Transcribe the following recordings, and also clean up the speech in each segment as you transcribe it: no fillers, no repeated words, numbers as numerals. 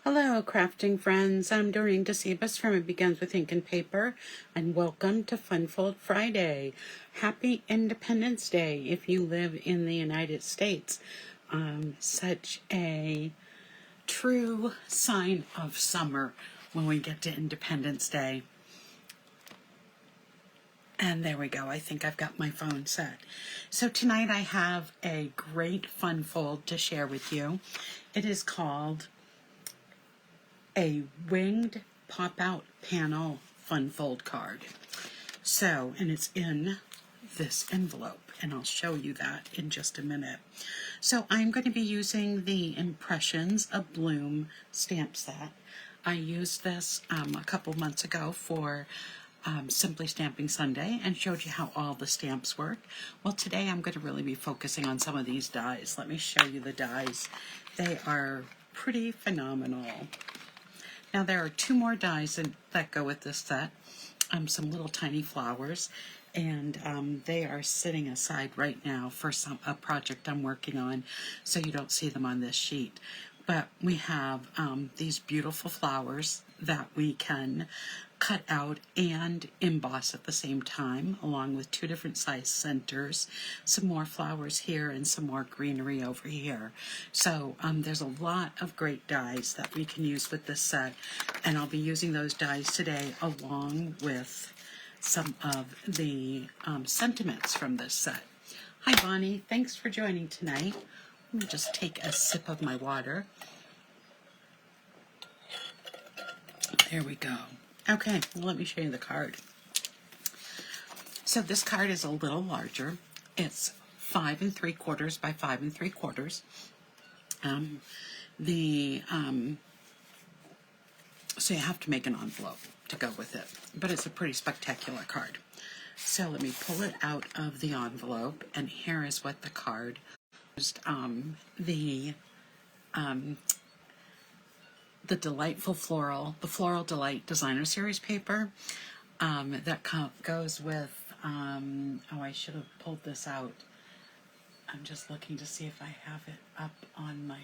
Hello, crafting friends. I'm Doreen DeCebus from It Begins with Ink and Paper, and welcome to Funfold Friday. Happy Independence Day if you live in the United States. Such a true sign of summer when we get to Independence Day. And there we go. I think I've got my phone set. So tonight I have a great fun fold to share with you. It is called a winged pop-out panel fun fold card. So, and it's in this envelope, and I'll show you that in just a minute. So I'm going to be using the Impressions Abloom stamp set. I used this a couple months ago for Simply Stamping Sunday and showed you how all the stamps work. Well, today I'm going to really be focusing on some of these dies. Let me show you the dies. They are pretty phenomenal. Now there are two more dies that go with this set, some little tiny flowers, and they are sitting aside right now for a project I'm working on, so you don't see them on this sheet. But we have these beautiful flowers that we can cut out and emboss at the same time, along with two different size centers, some more flowers here and some more greenery over here. So there's a lot of great dies that we can use with this set, and I'll be using those dies today along with some of the sentiments from this set. Hi Bonnie, thanks for joining tonight. Let me just take a sip of my water. There we go. Okay, well, let me show you the card. So this card is a little larger. It's 5 3/4 by 5 3/4. So you have to make an envelope to go with it, but it's a pretty spectacular card. So let me pull it out of the envelope, and here is what the card used. The delightful Floral, the Floral Delight Designer Series paper that goes with, oh, I should have pulled this out. I'm just looking to see if I have it up on my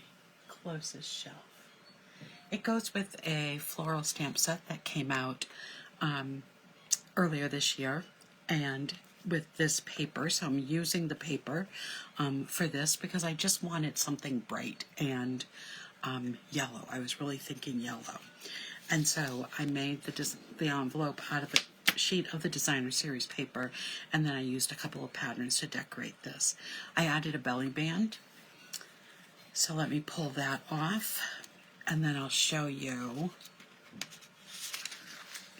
closest shelf. It goes with a floral stamp set that came out earlier this year, and with this paper, so I'm using the paper for this because I just wanted something bright and yellow. I was really thinking yellow. And so I made the envelope out of a sheet of the Designer Series paper, and then I used a couple of patterns to decorate this. I added a belly band. So let me pull that off, and then I'll show you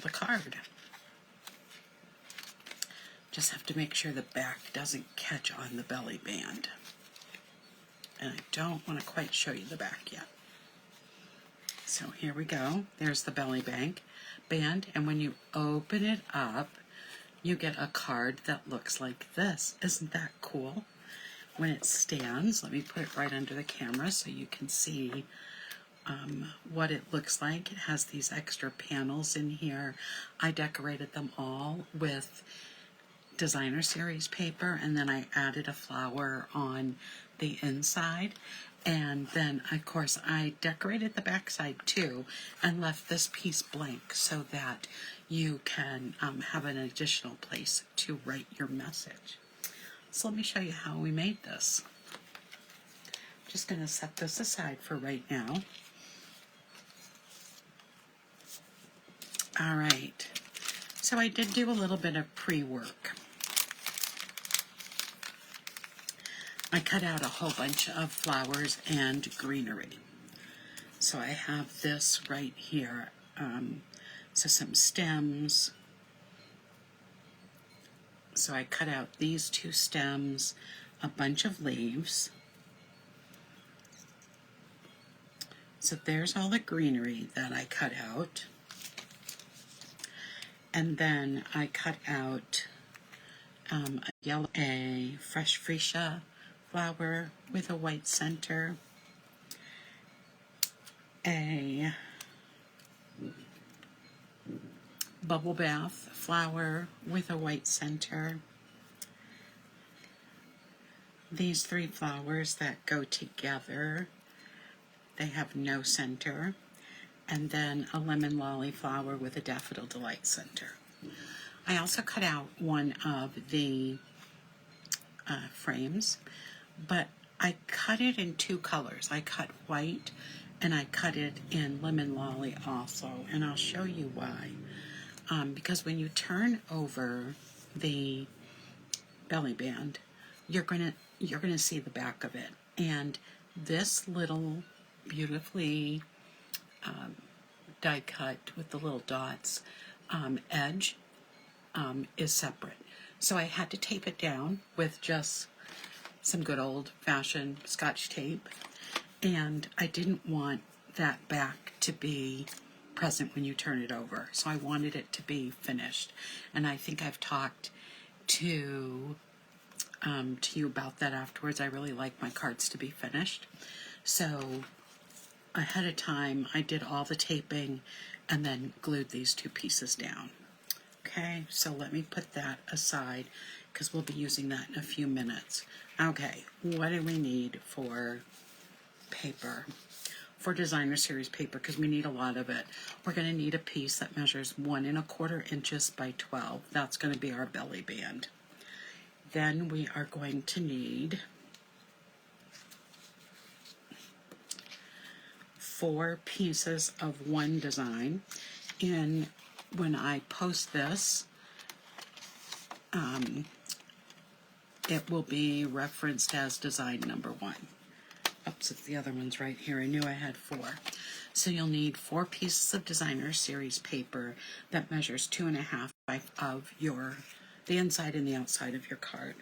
the card. Just have to make sure the back doesn't catch on the belly band. And I don't want to quite show you the back yet. So here we go. There's the belly band, and when you open it up, you get a card that looks like this. Isn't that cool? When it stands, let me put it right under the camera so you can see what it looks like. It has these extra panels in here. I decorated them all with Designer Series paper, and then I added a flower on the inside, and then of course I decorated the back side too and left this piece blank so that you can have an additional place to write your message. So let me show you how we made this. Just going to set this aside for right now. All right, so I did do a little bit of pre-work. I cut out a whole bunch of flowers and greenery. So I have this right here. So some stems. So I cut out these two stems, a bunch of leaves. So there's all the greenery that I cut out. And then I cut out a fresh freesia flower with a white center, a bubble bath flower with a white center, these three flowers that go together, they have no center, and then a lemon lolly flower with a daffodil delight center. I also cut out one of the frames, but I cut it in two colors. I cut white and I cut it in lemon lolly also, and I'll show you why. Because when you turn over the belly band, you're gonna see the back of it, and this little beautifully die cut with the little dots edge is separate. So I had to tape it down with just some good old-fashioned Scotch tape, and I didn't want that back to be present when you turn it over, so I wanted it to be finished. And I think I've talked to you about that afterwards. I really like my cards to be finished, so ahead of time I did all the taping and then glued these two pieces down. Okay, so let me put that aside because we'll be using that in a few minutes. Okay, what do we need for paper? For designer series paper, because we need a lot of it. We're going to need a piece that measures 1 1/4 inches by 12. That's going to be our belly band. Then we are going to need 4 pieces of one design. And when I post this, it will be referenced as design number 1. Oops, the other one's right here. I knew I had 4. So you'll need 4 pieces of designer series paper that measures 2.5 of the inside and the outside of your card.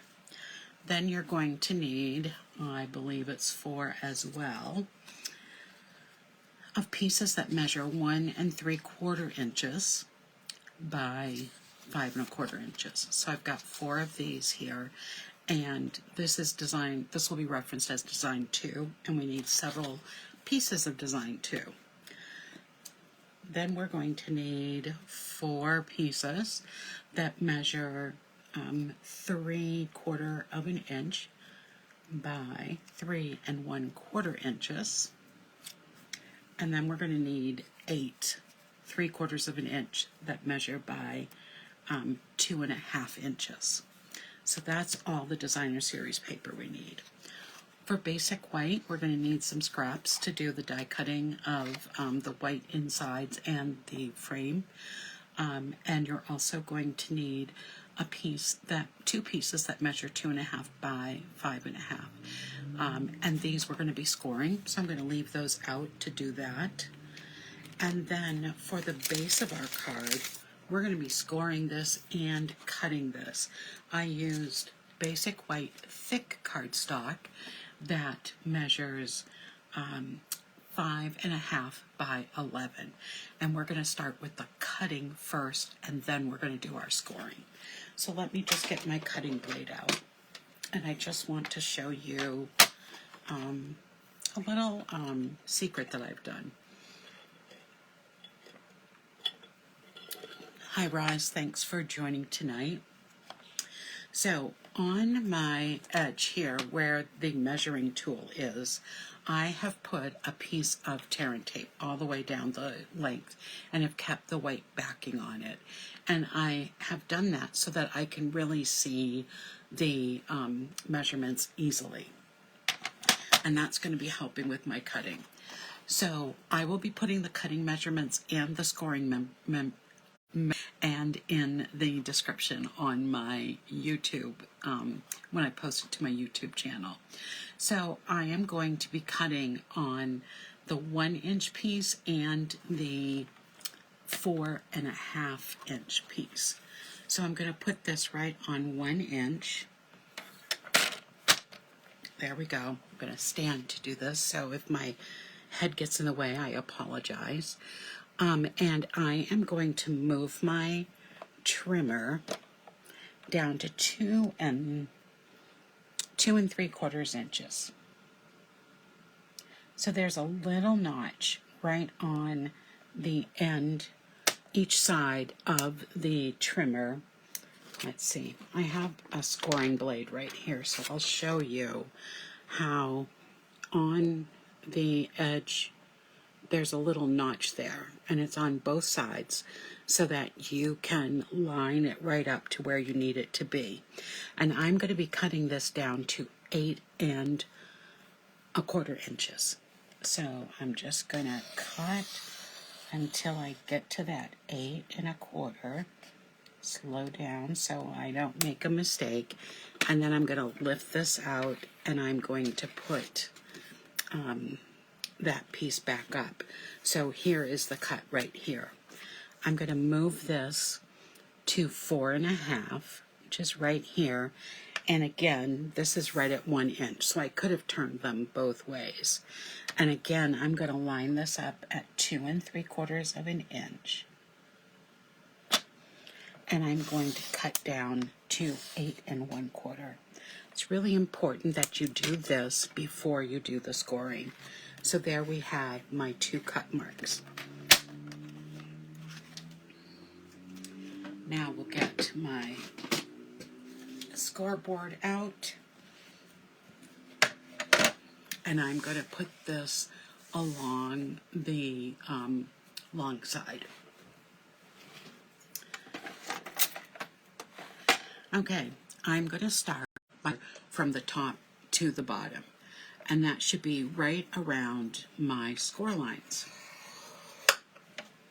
Then you're going to need, I believe it's 4 as well, of pieces that measure 1 3/4 inches by 5 1/4 inches. So I've got 4 of these here, and this will be referenced as design 2, and we need several pieces of design 2. Then we're going to need 4 pieces that measure 3/4 inch by 3 1/4 inches. And then we're going to need 8 3/4 inch that measure by 2.5 inches. So that's all the designer series paper we need. For basic white, we're going to need some scraps to do the die cutting of the white insides and the frame. And you're also going to need two pieces that measure 2.5 by 5.5. And these we're going to be scoring, so I'm going to leave those out to do that. And then for the base of our card, we're going to be scoring this and cutting this. I used basic white thick cardstock that measures 5.5 by 11. And we're going to start with the cutting first, and then we're going to do our scoring. So let me just get my cutting blade out. And I just want to show you a little secret that I've done. Hi Roz, thanks for joining tonight. So on my edge here where the measuring tool is, I have put a piece of tear and tape all the way down the length and have kept the white backing on it. And I have done that so that I can really see the measurements easily. And that's going to be helping with my cutting. So I will be putting the cutting measurements and the scoring and in the description on my YouTube when I post it to my YouTube channel. So I am going to be cutting on the 1 inch piece and the 4.5 inch piece. So I'm going to put this right on 1 inch. There we go. I'm going to stand to do this, so if my head gets in the way, I apologize. And I am going to move my trimmer down to 2 3/4 inches. So there's a little notch right on the end, each side of the trimmer. Let's see, I have a scoring blade right here, so I'll show you how on the edge there's a little notch there, and it's on both sides so that you can line it right up to where you need it to be. And I'm going to be cutting this down to 8 1/4 inches. So I'm just going to cut until I get to that 8 1/4. Slow down so I don't make a mistake. And then I'm going to lift this out, and I'm going to put that piece back up. So here is the cut right here. I'm going to move this to 4 1/2, which is right here. And again, this is right at 1 inch, so I could have turned them both ways. And again, I'm going to line this up at 2 3/4 of an inch. And I'm going to cut down to 8 1/4. It's really important that you do this before you do the scoring. So there we have my 2 cut marks. Now we'll get my scoreboard out, and I'm going to put this along the long side. Okay, I'm going to start from the top to the bottom, and that should be right around my score lines.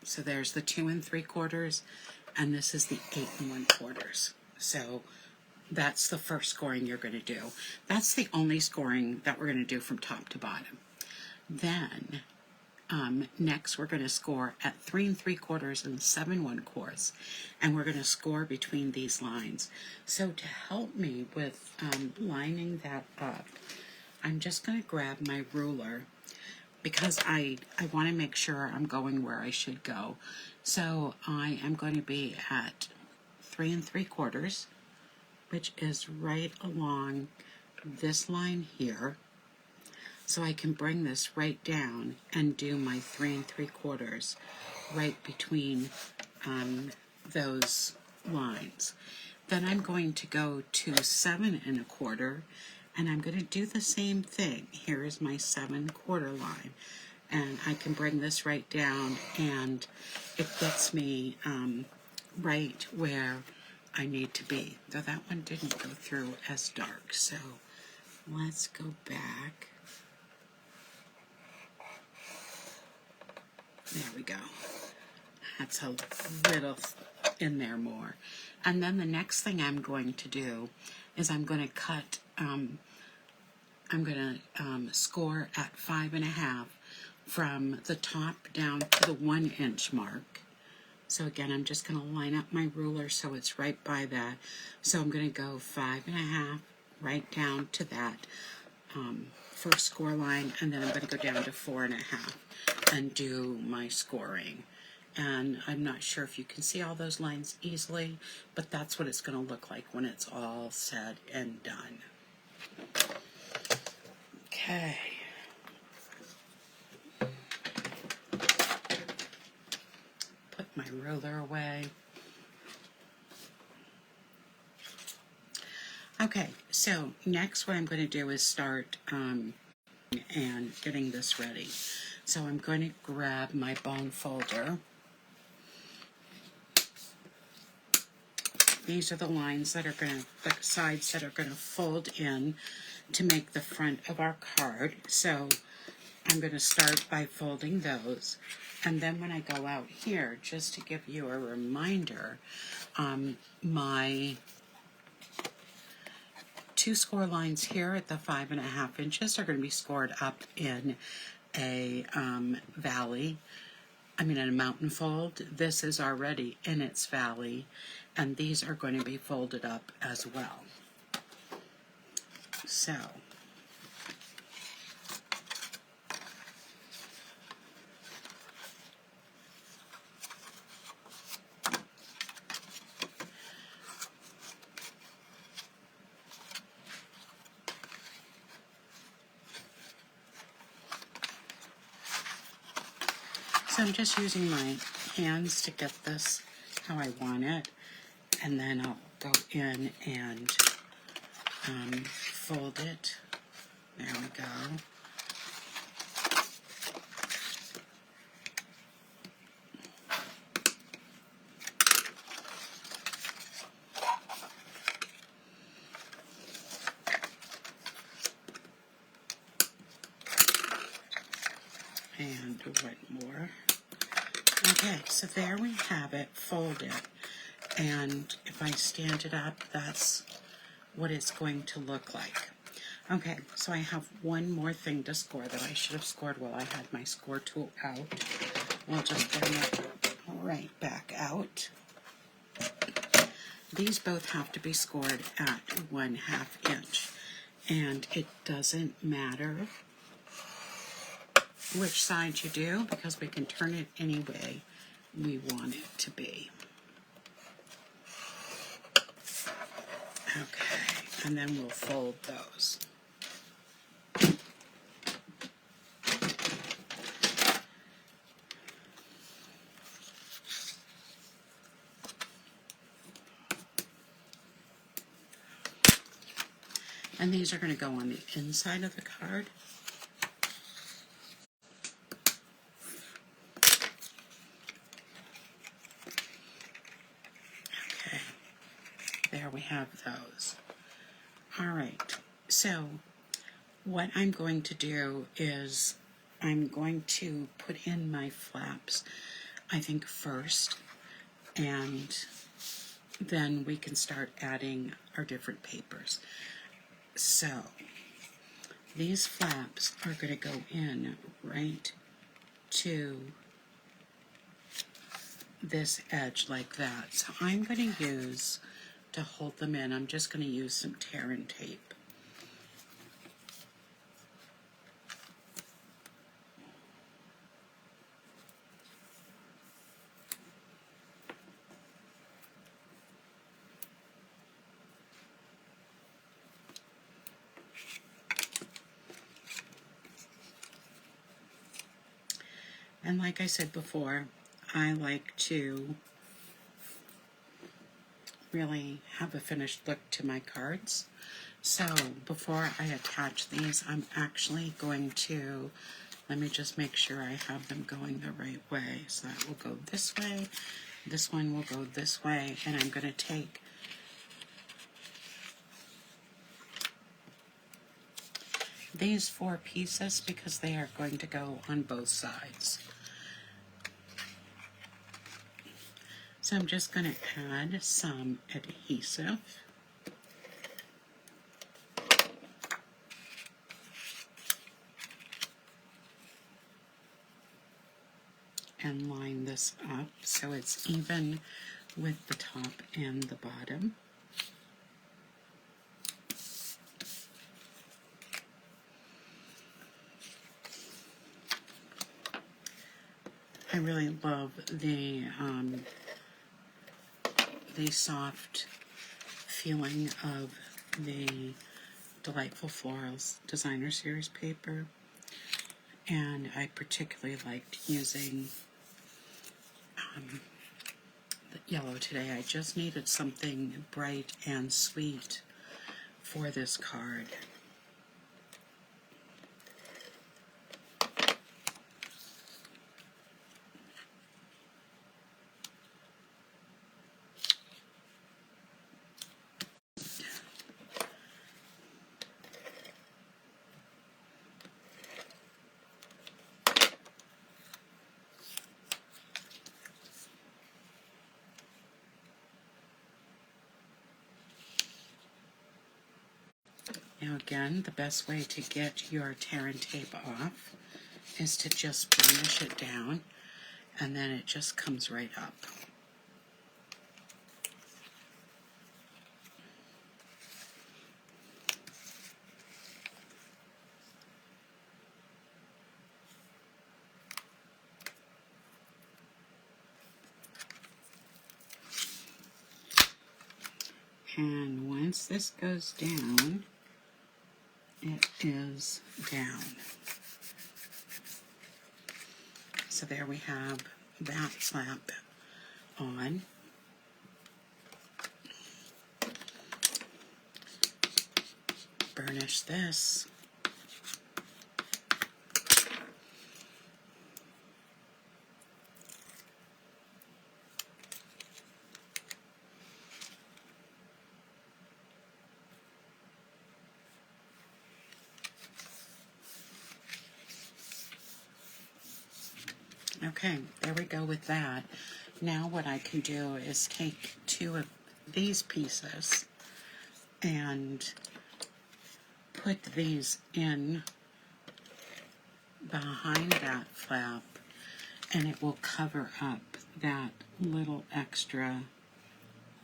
So there's the 2 3/4, and this is the 8 1/4. So that's the first scoring you're going to do. That's the only scoring that we're going to do from top to bottom. Then next we're going to score at 3 3/4 and 7 1/4, and we're going to score between these lines. So to help me with lining that up, I'm just going to grab my ruler, because I want to make sure I'm going where I should go. So I am going to be at 3 3/4, which is right along this line here. So I can bring this right down and do my 3 3/4 right between those lines. Then I'm going to go to 7 1/4, and I'm going to do the same thing. Here is my 7 1/4 line, and I can bring this right down, and it gets me right where I need to be. Though that one didn't go through as dark, so let's go back. There we go. That's a little in there more. And then the next thing I'm going to do is I'm going to cut, I'm going to score at 5 1/2 from the top down to the 1 inch mark. So again, I'm just going to line up my ruler so it's right by that. So I'm going to go 5 1/2 right down to that first score line, and then I'm going to go down to 4 1/2 and do my scoring. And I'm not sure if you can see all those lines easily, but that's what it's going to look like when it's all said and done. Okay. Put my ruler away. Okay, so next what I'm going to do is start and getting this ready. So I'm going to grab my bone folder. These are the lines that are going to, the sides that are going to fold in to make the front of our card. So I'm going to start by folding those. And then when I go out here, just to give you a reminder, my 2 score lines here at the 5 1/2 inches are going to be scored up in a in a mountain fold. This is already in its valley, and these are going to be folded up as well. So I'm just using my hands to get this how I want it, and then I'll go in and fold it. There we go. And one more. Okay, so there we have it folded. And if I stand it up, that's what it's going to look like. Okay, so I have one more thing to score that I should have scored while I had my score tool out. We'll just bring it right back out. These both have to be scored at 1/2 inch. And it doesn't matter which side you do, because we can turn it any way we want it to be. Okay, and then we'll fold those. And these are going to go on the inside of the card. Okay, there we have those. All right, so what I'm going to do is I'm going to put in my flaps, I think, first, and then we can start adding our different papers. So these flaps are going to go in right to this edge like that. So I'm going to use, to hold them in, I'm just going to use some tear and tape. And like I said before, I like to really have a finished look to my cards. So before I attach these, I'm actually going to, let me just make sure I have them going the right way. So that will go this way, this one will go this way, and I'm going to take these 4 pieces because they are going to go on both sides. So I'm just going to add some adhesive. And line this up so it's even with the top and the bottom. I really love the soft feeling of the Delightful Florals Designer Series paper, and I particularly liked using the yellow today. I just needed something bright and sweet for this card. Now again, the best way to get your tear and tape off is to just burnish it down, and then it just comes right up. And once this goes down, it is down. So there we have that flap on. Burnish this. Okay, there we go with that. Now what I can do is take two of these pieces and put these in behind that flap, and it will cover up that little extra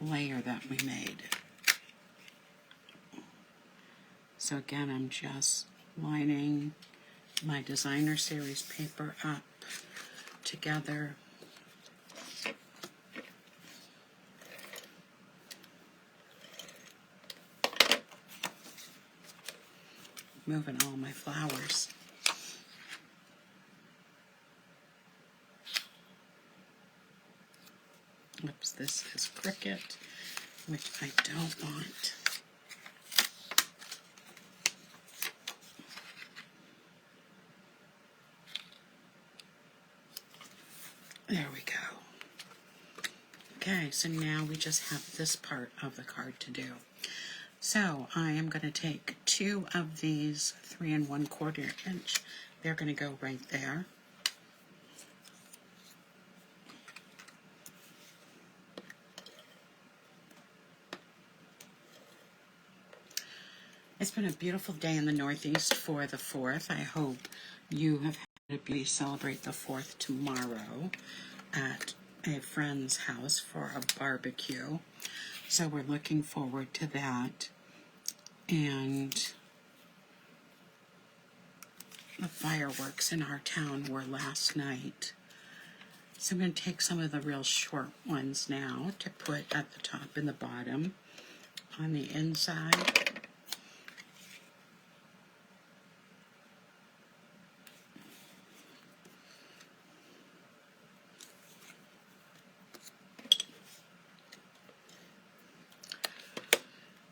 layer that we made. So again, I'm just lining my designer series paper up together. Moving all my flowers. Oops, this is cricket, which I don't want. There we go. Okay, so now we just have this part of the card to do. So I am going to take two of these 3 1/4 inch. They're going to go right there. It's been a beautiful day in the Northeast for the 4th. I hope you have had a beauty celebrate the 4th tomorrow at a friend's house for a barbecue. So we're looking forward to that. And the fireworks in our town were last night. So I'm going to take some of the real short ones now to put at the top and the bottom on the inside.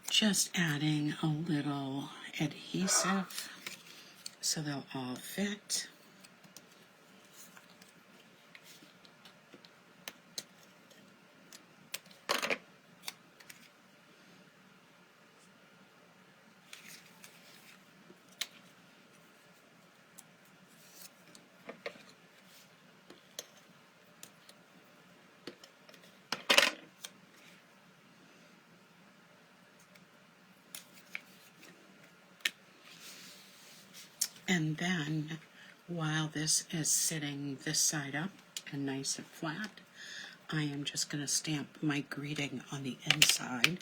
Just adding a little adhesive so they'll all fit. And then, while this is sitting this side up and nice and flat, I am just going to stamp my greeting on the inside.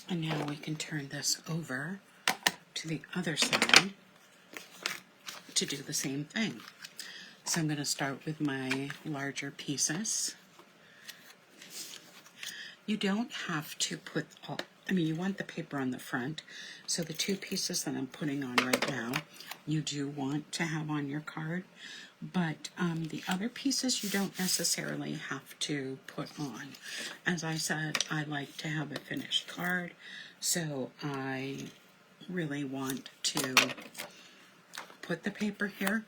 And now we can turn this over to the other side to do the same thing. So I'm going to start with my larger pieces. You don't have to put all, you want the paper on the front, so the two pieces that I'm putting on right now, you do want to have on your card, but the other pieces you don't necessarily have to put on. As I said, I like to have a finished card, so I really want to put the paper here.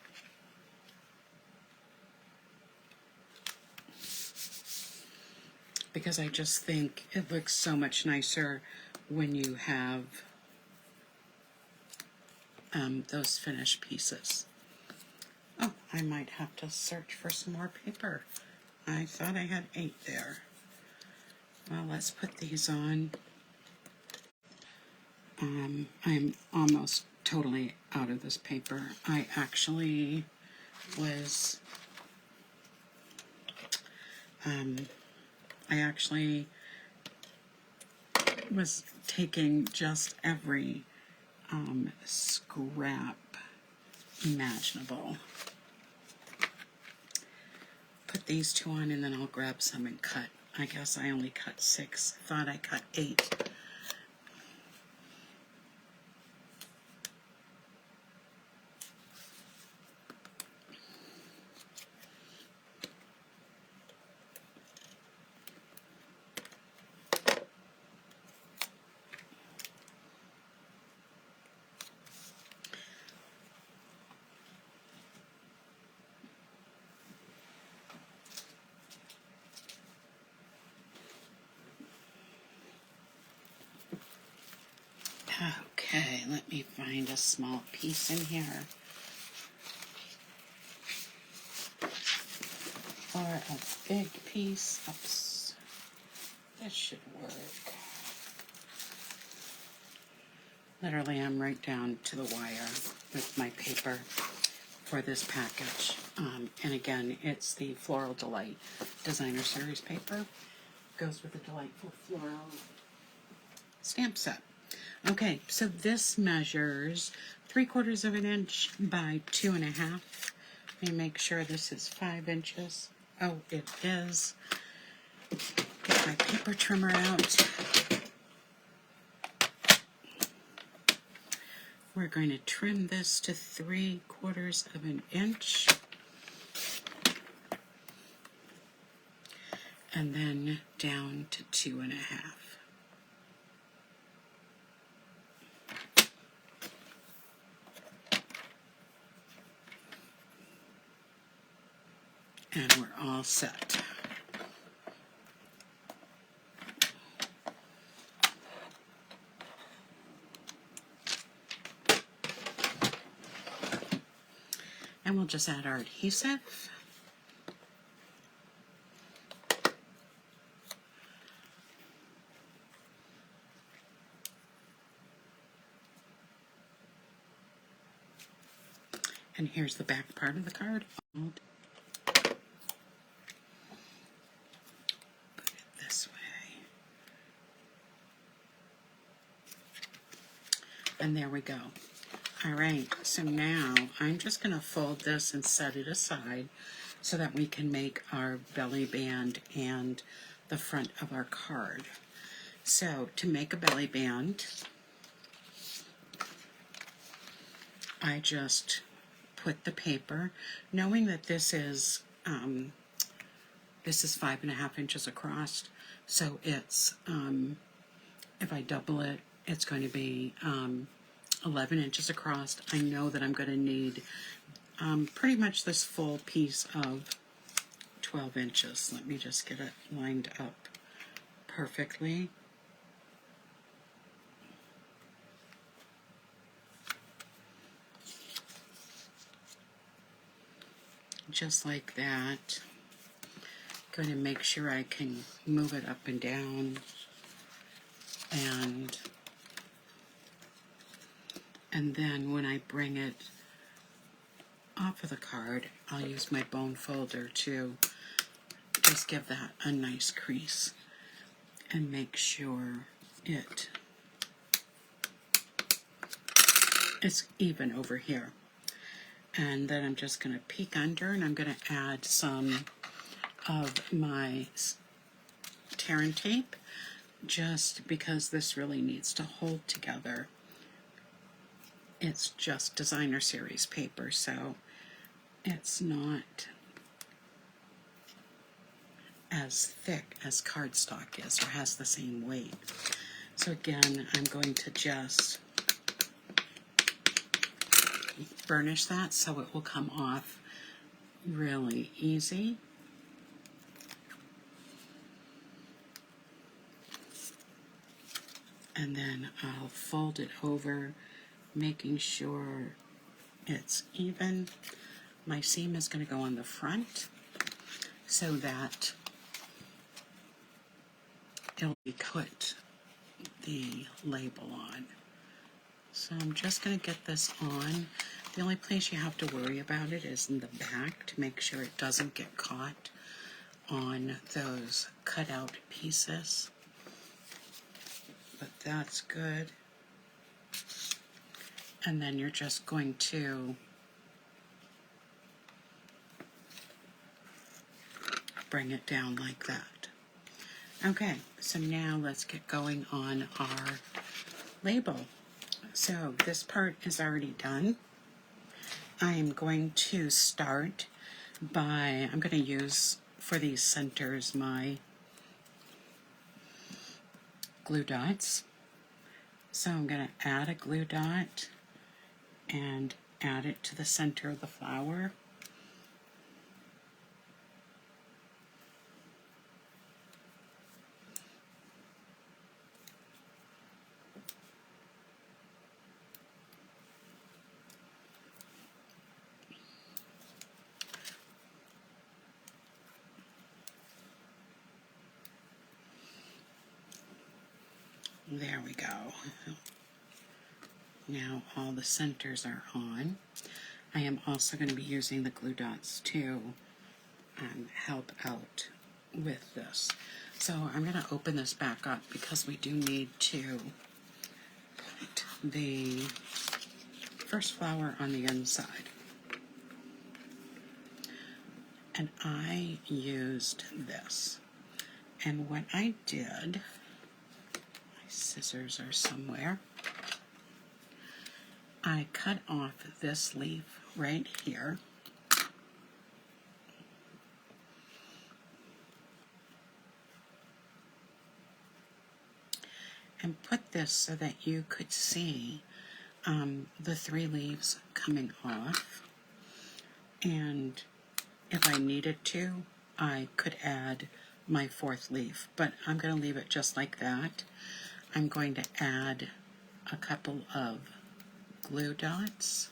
Because I just think it looks so much nicer when you have those finished pieces. Oh, I might have to search for some more paper. I thought I had 8 there. Well, let's put these on. I'm almost totally out of this paper. I actually was taking just every scrap imaginable. Put these two on and then I'll grab some and cut. I guess I only cut 6. Thought I cut 8. Okay, let me find a small piece in here or a big piece. Oops, this should work. Literally, I'm right down to the wire with my paper for this package. And again, it's the Floral Delight Designer Series paper. Goes with the Delightful Floral stamp set. Okay, so this measures 3/4 of an inch by 2.5. Let me make sure this is 5 inches. Oh, it is. Get my paper trimmer out. We're going to trim this to 3/4 of an inch. And then down to 2.5. And we're all set. And we'll just add our adhesive. And here's the back part of the card. Put it this way. And there we go. All right, so now I'm just going to fold this and set it aside so that we can make our belly band and the front of our card. So to make a belly band, I just put the paper, knowing that this is 5.5 inches across, so it's if I double it, it's going to be 11 inches across. I know that I'm going to need pretty much this full piece of 12 inches. Let me just get it lined up perfectly. Just like that. Going to make sure I can move it up and down, and then when I bring it off of the card, I'll use my bone folder to just give that a nice crease and make sure it's even over here. And then I'm just going to peek under, and I'm going to add some of my tear and tape, just because this really needs to hold together. It's just designer series paper, so it's not as thick as cardstock is, or has the same weight. So again, I'm going to just burnish that so it will come off really easy. And then I'll fold it over, making sure it's even. My seam is going to go on the front so that it'll be put the label on. So I'm just going to get this on. The only place you have to worry about it is in the back, to make sure it doesn't get caught on those cutout pieces. But that's good. And then you're just going to bring it down like that. Okay, so now let's get going on our label. So this part is already done. I am going to start by, I'm going to use for these centers my glue dots. So I'm going to add a glue dot and add it to the center of the flower. There we go. Now all the centers are on. I am also going to be using the glue dots to help out with this. So I'm going to open this back up because we do need to put the first flower on the inside. And I used this. And what I did, my scissors are somewhere, I cut off this leaf right here. And put this so that you could see the 3 leaves coming off. And if I needed to, I could add my 4th leaf, but I'm going to leave it just like that. I'm going to add a couple of glue dots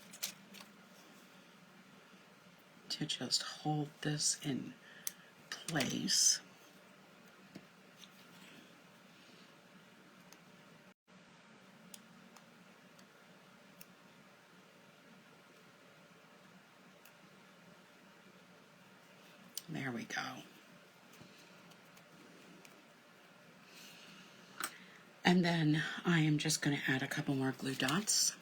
to just hold this in place. There we go. And then I am just going to add a couple more glue dots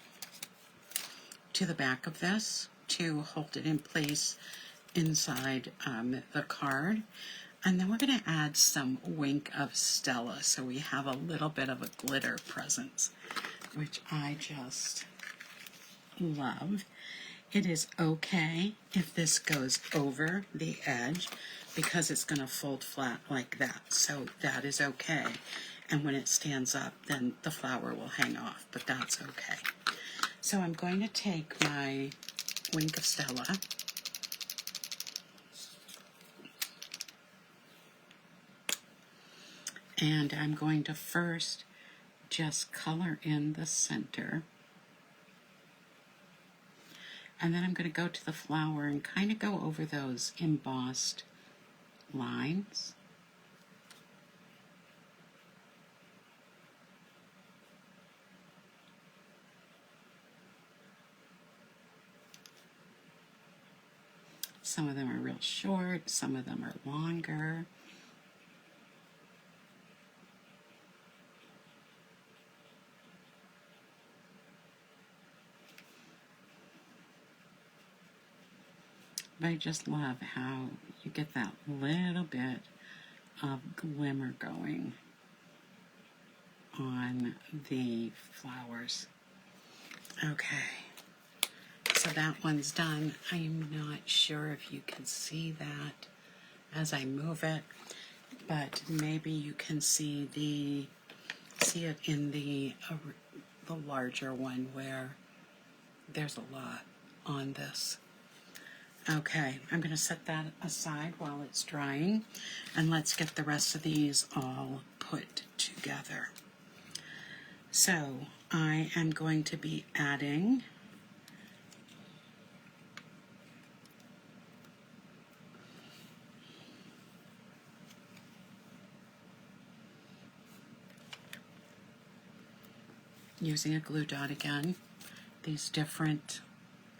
to the back of this to hold it in place inside the card. And then we're going to add some Wink of Stella so we have a little bit of a glitter presence, which I just love. It is okay if this goes over the edge because it's going to fold flat like that. So that is okay. And when it stands up, then the flower will hang off, but that's okay. So I'm going to take my Wink of Stella and I'm going to first just color in the center. And then I'm going to go to the flower and kind of go over those embossed lines. Some of them are real short, some of them are longer. But I just love how you get that little bit of glimmer going on the flowers. Okay, so that one's done. I'm not sure if you can see that as I move it, but maybe you can see it in the larger one where there's a lot on this. Okay, I'm going to set that aside while it's drying, and let's get the rest of these all put together. So I am going to be adding using a glue dot again, these different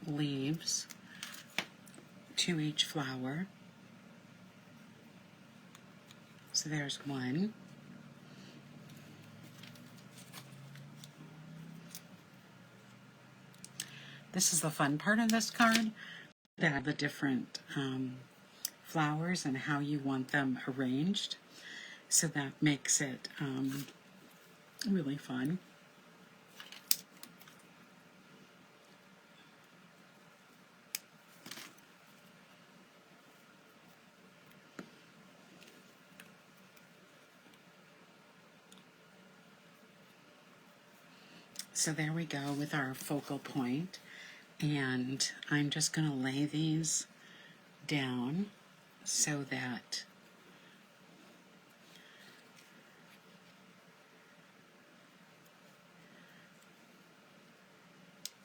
leaves to each flower. So there's one. This is the fun part of this card, that the different flowers and how you want them arranged. So that makes it really fun. So there we go with our focal point, and I'm just going to lay these down so that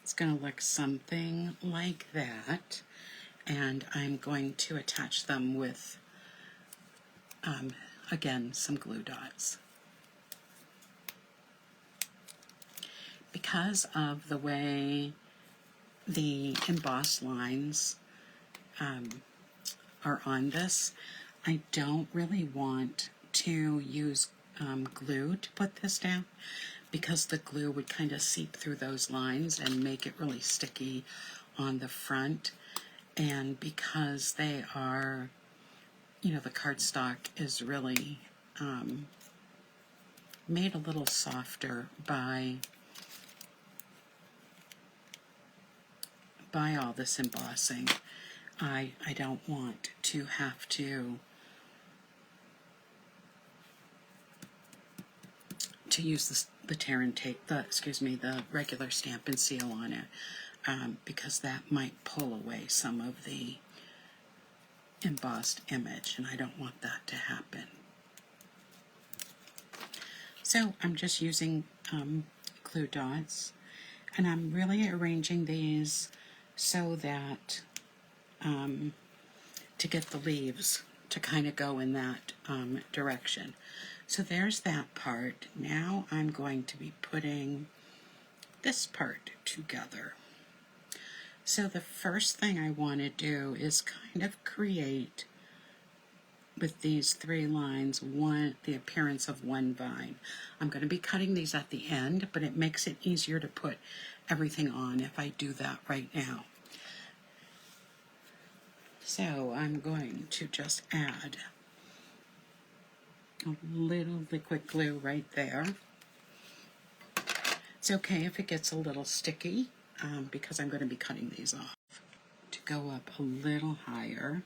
it's going to look something like that, and I'm going to attach them with, again, some glue dots. because of the way the embossed lines are on this, I don't really want to use glue to put this down, because the glue would kind of seep through those lines and make it really sticky on the front. And because they are, you know, the cardstock is really made a little softer by all this embossing, I don't want to have to use the tear and tape, the regular Stampin' Seal on it, because that might pull away some of the embossed image, and I don't want that to happen. So I'm just using glue dots, and I'm really arranging these so that to get the leaves to kind of go in that direction. So there's that part. Now I'm going to be putting this part together. So the first thing I want to do is kind of create, with these 3 lines, the appearance of one vine. I'm going to be cutting these at the end, but it makes it easier to put everything on if I do that right now. So I'm going to just add a little liquid glue right there. It's okay if it gets a little sticky, because I'm going to be cutting these off. To go up a little higher.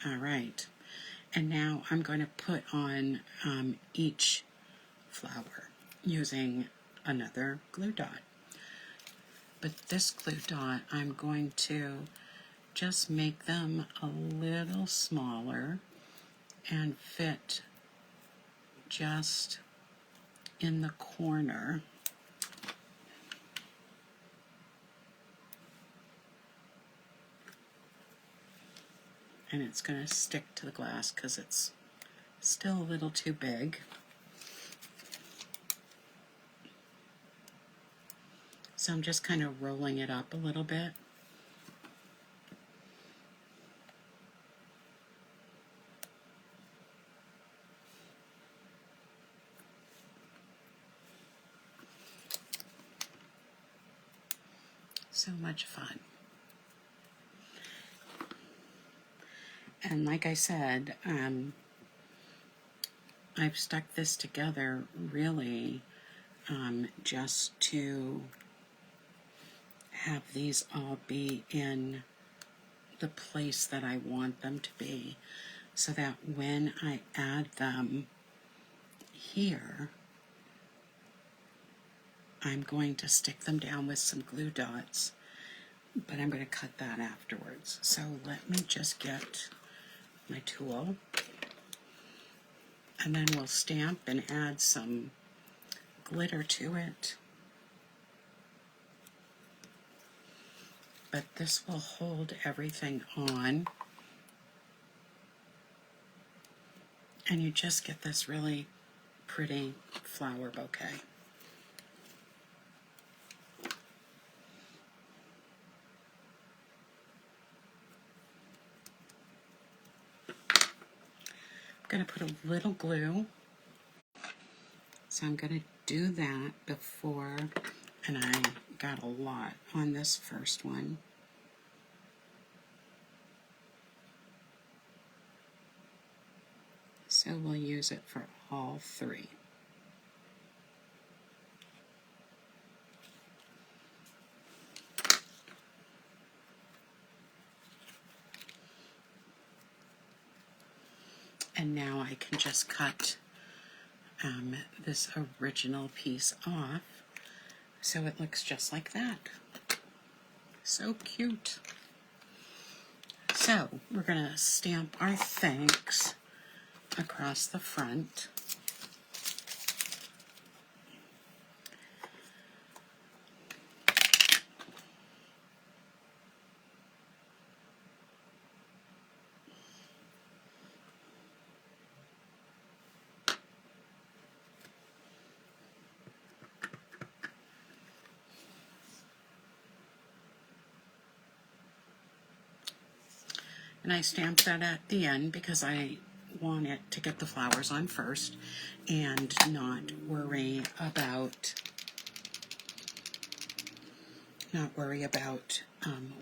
All right, and now I'm going to put on each flower using another glue dot. But this glue dot, I'm going to just make them a little smaller and fit just in the corner. And it's going to stick to the glass because it's still a little too big. So I'm just kind of rolling it up a little bit. So much fun. And like I said, I've stuck this together really just to have these all be in the place that I want them to be, so that when I add them here, I'm going to stick them down with some glue dots, but I'm going to cut that afterwards. So let me just get my tool, and then we'll stamp and add some glitter to it. But this will hold everything on, and you just get this really pretty flower bouquet. I'm going to put a little glue, so I'm going to do that before, and I got a lot on this first one. So we'll use it for all 3. And now I can just cut this original piece off so it looks just like that. So cute. So we're going to stamp our thanks across the front. And I stamped that at the end because I want it to get the flowers on first and not worry about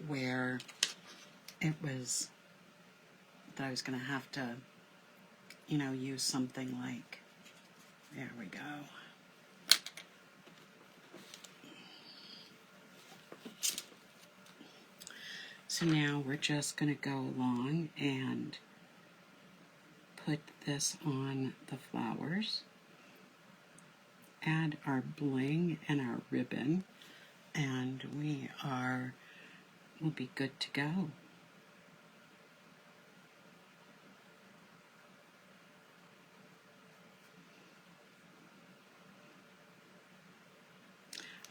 where it was that I was going to have to, use something like, there we go. So now we're just going to go along and put this on the flowers, add our bling and our ribbon, and we'll be good to go.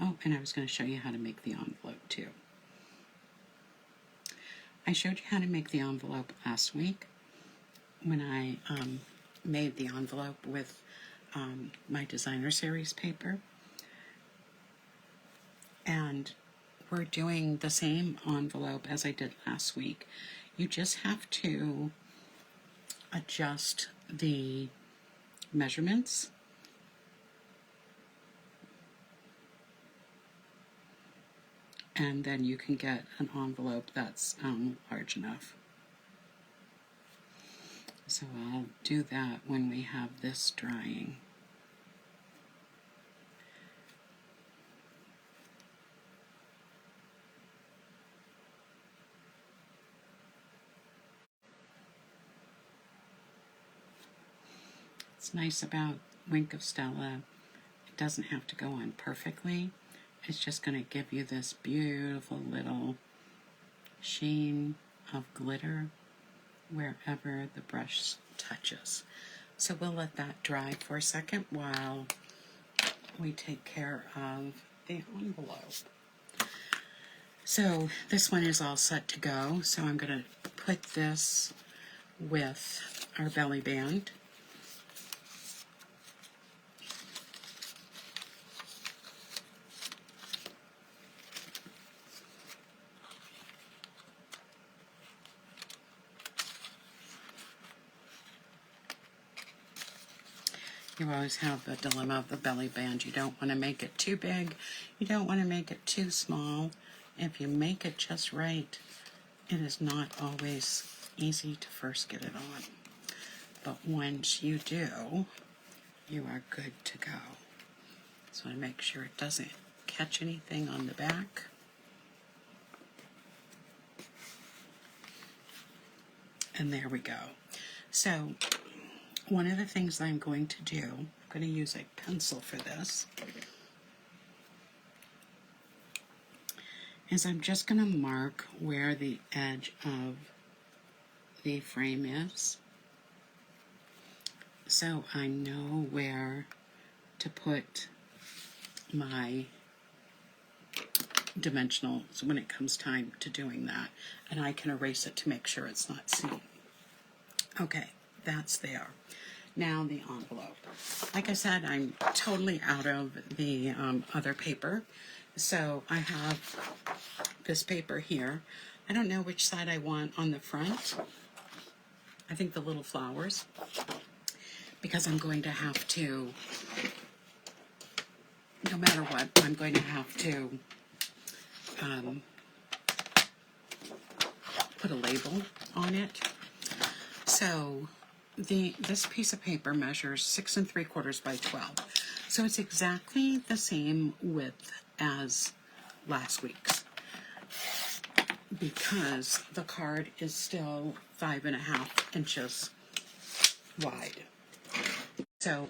Oh, and I was going to show you how to make the envelope too. I showed you how to make the envelope last week when I made the envelope with my designer series paper. And we're doing the same envelope as I did last week. You just have to adjust the measurements and then you can get an envelope that's large enough. So I'll do that when we have this drying. What's nice about Wink of Stella, it doesn't have to go on perfectly. It's just going to give you this beautiful little sheen of glitter wherever the brush touches. So we'll let that dry for a second while we take care of the envelope. So this one is all set to go. So I'm going to put this with our belly band. You always have the dilemma of the belly band. You don't want to make it too big. You don't want to make it too small. If you make it just right, it is not always easy to first get it on. But once you do, you are good to go. So I make sure it doesn't catch anything on the back. And there we go. So one of the things I'm going to do, I'm going to use a pencil for this, is I'm just going to mark where the edge of the frame is, so I know where to put my dimensionals when it comes time to doing that, and I can erase it to make sure it's not seen. Okay, that's there. Now the envelope. Like I said, I'm totally out of the other paper. So I have this paper here. I don't know which side I want on the front. I think the little flowers, because I'm going to have to, no matter what, I'm going to have to put a label on it. So this piece of paper measures 6 3/4 by 12. So it's exactly the same width as last week's, because the card is still 5.5 inches wide. So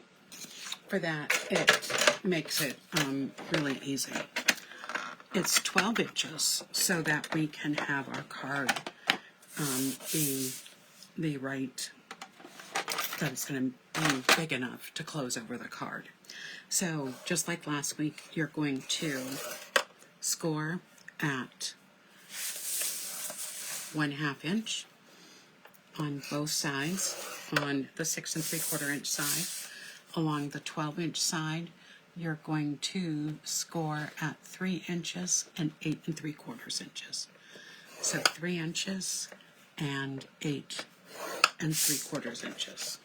for that, it makes it really easy. It's 12 inches so that we can have our card be the right, that it's going to be big enough to close over the card. So just like last week, you're going to score at 1/2 inch on both sides, on the 6 3/4 inch side. Along the 12 inch side, you're going to score at 3 inches and 8 3/4 inches. So 3 inches and 8 3/4 inches.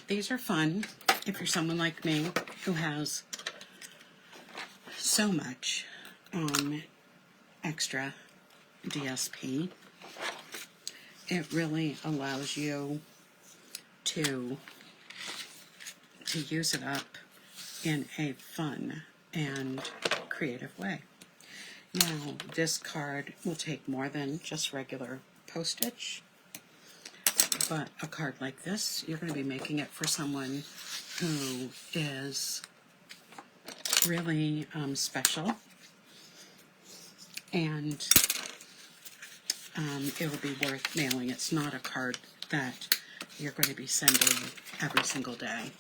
These are fun if you're someone like me who has so much extra DSP. It really allows you to use it up in a fun and creative way. Now, this card will take more than just regular postage, but a card like this, you're going to be making it for someone who is really special, and it will be worth mailing. It's not a card that you're going to be sending every single day.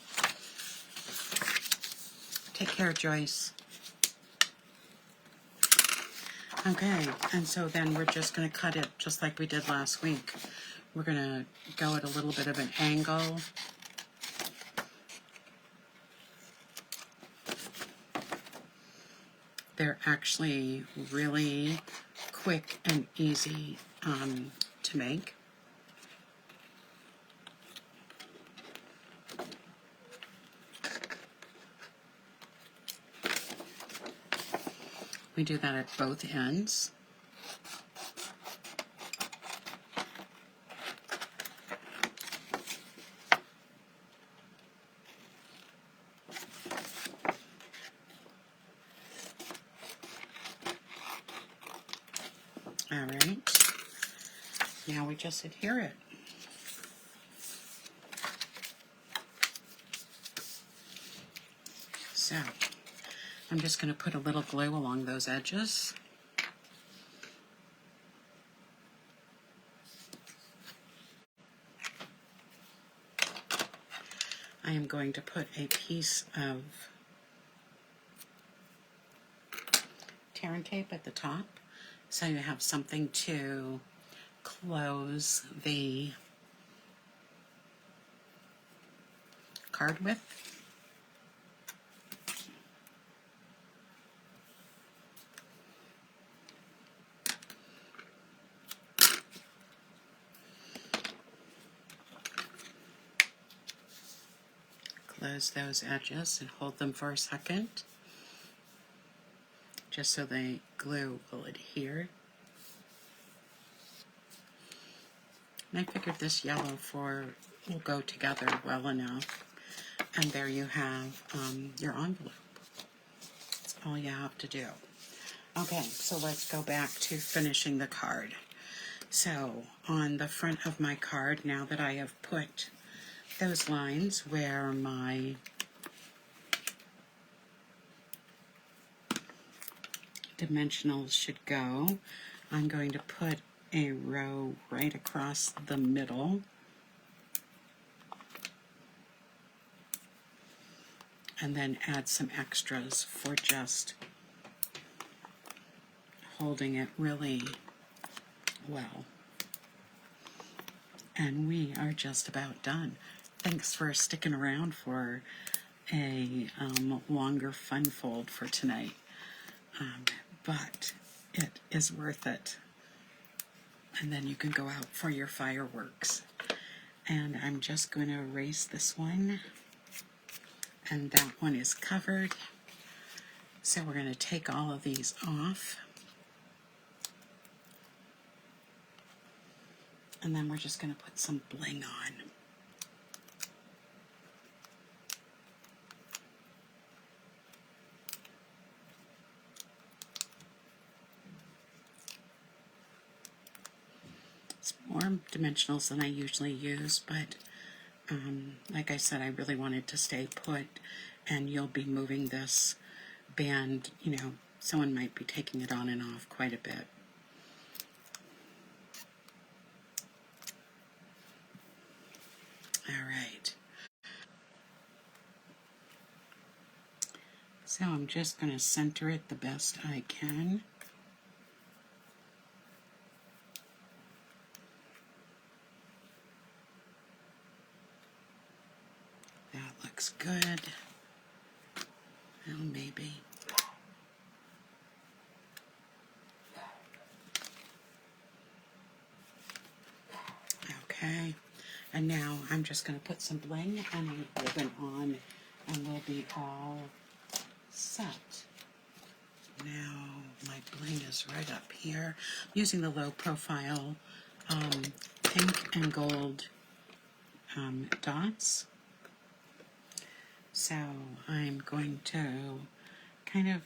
Take care, Joyce. Okay, and so then we're just going to cut it just like we did last week. We're going to go at a little bit of an angle. They're actually really quick and easy to make. We do that at both ends. All right. Now we just adhere it. So, I'm just going to put a little glue along those edges. I am going to put a piece of tear and tape at the top so you have something to close the card with. Close those edges and hold them for a second, just so the glue will adhere. And I figured this yellow will go together well enough. And there you have your envelope. That's all you have to do. Okay, so let's go back to finishing the card. So on the front of my card, now that I have put those lines where my dimensionals should go, I'm going to put a row right across the middle, and then add some extras for just holding it really well. And we are just about done. Thanks for sticking around for a longer fun fold for tonight. But it is worth it. And then you can go out for your fireworks. And I'm just going to erase this one. And that one is covered. So we're going to take all of these off. And then we're just going to put some bling on. It's more dimensionals than I usually use, but like I said, I really wanted to stay put, and you'll be moving this band, someone might be taking it on and off quite a bit. All right. So I'm just going to center it the best I can. That looks good. Well, maybe. Okay, and now I'm just going to put some bling and a ribbon on, and we'll be all set. Now my bling is right up here. I'm using the low profile pink and gold dots. So I'm going to kind of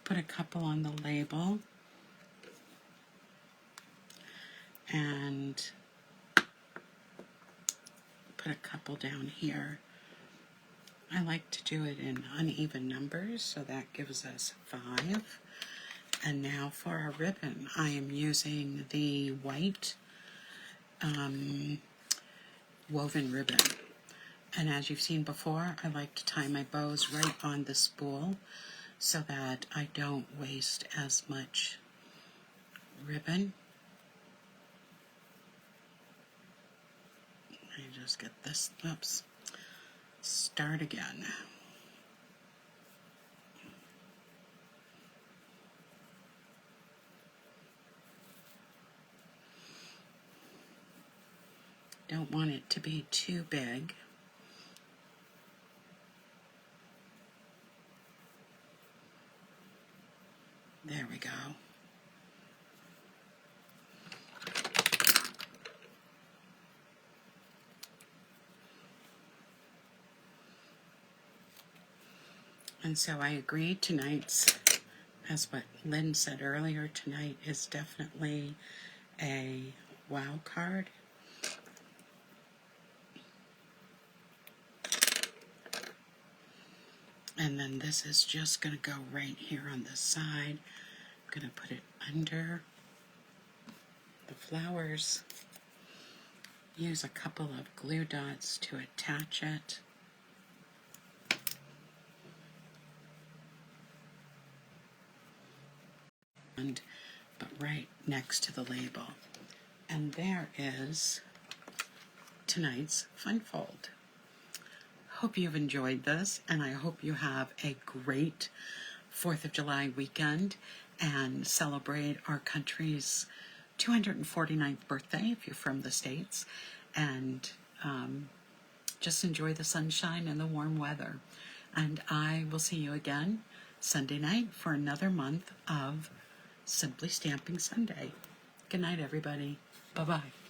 put a couple on the label and put a couple down here. I like to do it in uneven numbers, so that gives us 5. And now for our ribbon, I am using the white woven ribbon. And as you've seen before, I like to tie my bows right on the spool so that I don't waste as much ribbon. Let me just get this, oops, start again. Don't want it to be too big. There we go. And so I agree, tonight's, as what Lynn said earlier, tonight is definitely a wow card. And then this is just going to go right here on the side. I'm going to put it under the flowers. Use a couple of glue dots to attach it. But right next to the label. And there is tonight's fun fold. Hope you've enjoyed this, and I hope you have a great 4th of July weekend and celebrate our country's 249th birthday if you're from the States, and just enjoy the sunshine and the warm weather. And I will see you again Sunday night for another month of Simply Stamping Sunday. Good night, everybody. Bye-bye.